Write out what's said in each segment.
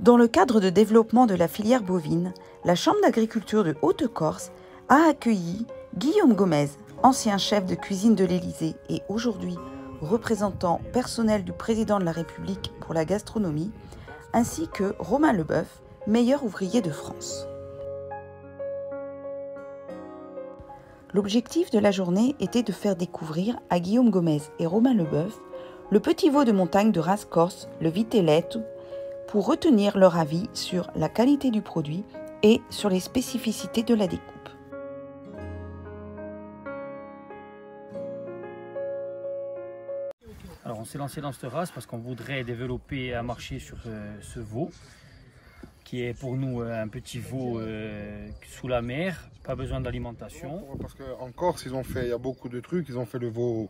Dans le cadre de développement de la filière bovine, la Chambre d'agriculture de Haute-Corse a accueilli Guillaume Gomez, ancien chef de cuisine de l'Élysée et aujourd'hui représentant personnel du président de la République pour la gastronomie, ainsi que Romain Leboeuf, meilleur ouvrier de France. L'objectif de la journée était de faire découvrir à Guillaume Gomez et Romain Leboeuf le petit veau de montagne de race corse, le vitelletto, pour retenir leur avis sur la qualité du produit et sur les spécificités de la découpe. Alors on s'est lancé dans cette race parce qu'on voudrait développer un marché sur ce veau qui est pour nous un petit veau sous la mer, pas besoin d'alimentation. Parce qu'en Corse, il y a beaucoup de trucs, ils ont fait le veau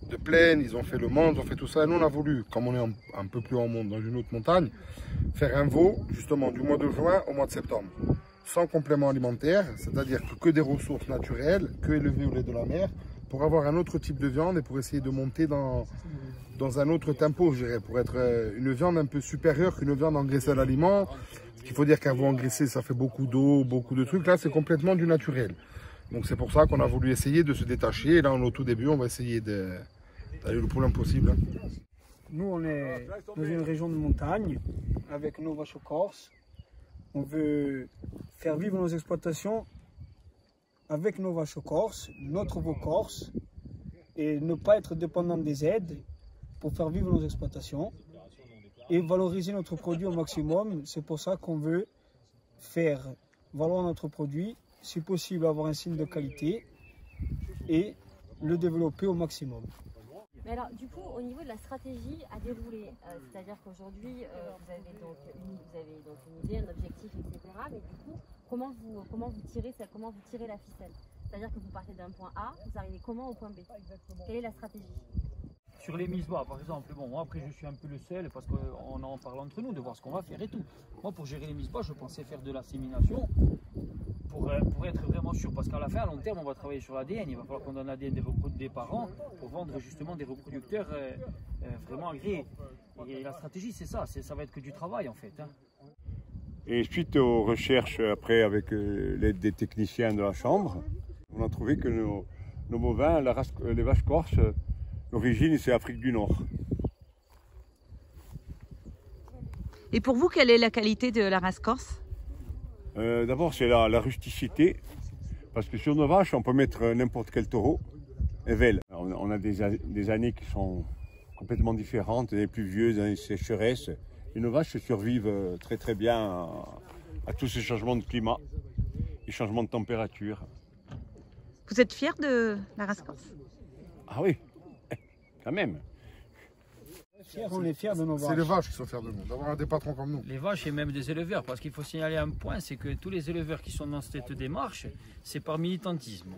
de plaine, ils ont fait le mande, ils ont fait tout ça. Et nous on a voulu, comme on est un peu plus en monte, dans une autre montagne, faire un veau justement du mois de juin au mois de septembre. Sans complément alimentaire, c'est-à-dire que des ressources naturelles, que élevé au lait de la mer, pour avoir un autre type de viande et pour essayer de monter dans un autre tempo, je dirais, pour être une viande un peu supérieure qu'une viande engraissée à l'aliment. Il faut dire qu'un veau engraissé, ça fait beaucoup d'eau, beaucoup de trucs. Là, c'est complètement du naturel. Donc c'est pour ça qu'on a voulu essayer de se détacher. Et là, au tout début, on va essayer d'aller le plus loin possible. Nous, on est dans une région de montagne avec nos vaches corses. On veut faire vivre nos exploitations avec nos vaches corses, notre veau corse, et ne pas être dépendant des aides pour faire vivre nos exploitations et valoriser notre produit au maximum. C'est pour ça qu'on veut faire valoir notre produit, si possible avoir un signe de qualité et le développer au maximum. Mais alors, du coup, au niveau de la stratégie à dérouler, c'est-à-dire qu'aujourd'hui, vous avez donc une idée, un objectif, etc. Mais du coup, comment vous tirez la ficelle? C'est-à-dire que vous partez d'un point A, vous arrivez comment au point B? Quelle est la stratégie? Sur les mises bas, par exemple, bon, moi après je suis un peu le seul parce qu'on en parle entre nous de voir ce qu'on va faire et tout. Moi, pour gérer les mises bas, je pensais faire de l'assémination pour être vraiment sûr. Parce qu'à la fin, à long terme, on va travailler sur l'ADN. Il va falloir qu'on donne l'ADN des parents pour vendre justement des reproducteurs vraiment agréés. Et la stratégie, c'est ça. Ça va être que du travail en fait. Hein. Et suite aux recherches après avec l'aide des techniciens de la chambre, on a trouvé que nos bovins, les vaches corses, l'origine c'est Afrique du Nord. Et pour vous, quelle est la qualité de la race corse? D'abord c'est la rusticité, parce que sur nos vaches on peut mettre n'importe quel taureau, ével. On a des années qui sont complètement différentes, des pluvieuses, des sécheresses, et nos vaches survivent très très bien à tous ces changements de climat, les changements de température. Vous êtes fier de la race corse? Ah oui, quand même. On est fiers de nos vaches. C'est les vaches qui sont fiers de nous, d'avoir des patrons comme nous. Les vaches et même des éleveurs, parce qu'il faut signaler un point, c'est que tous les éleveurs qui sont dans cette démarche, c'est par militantisme.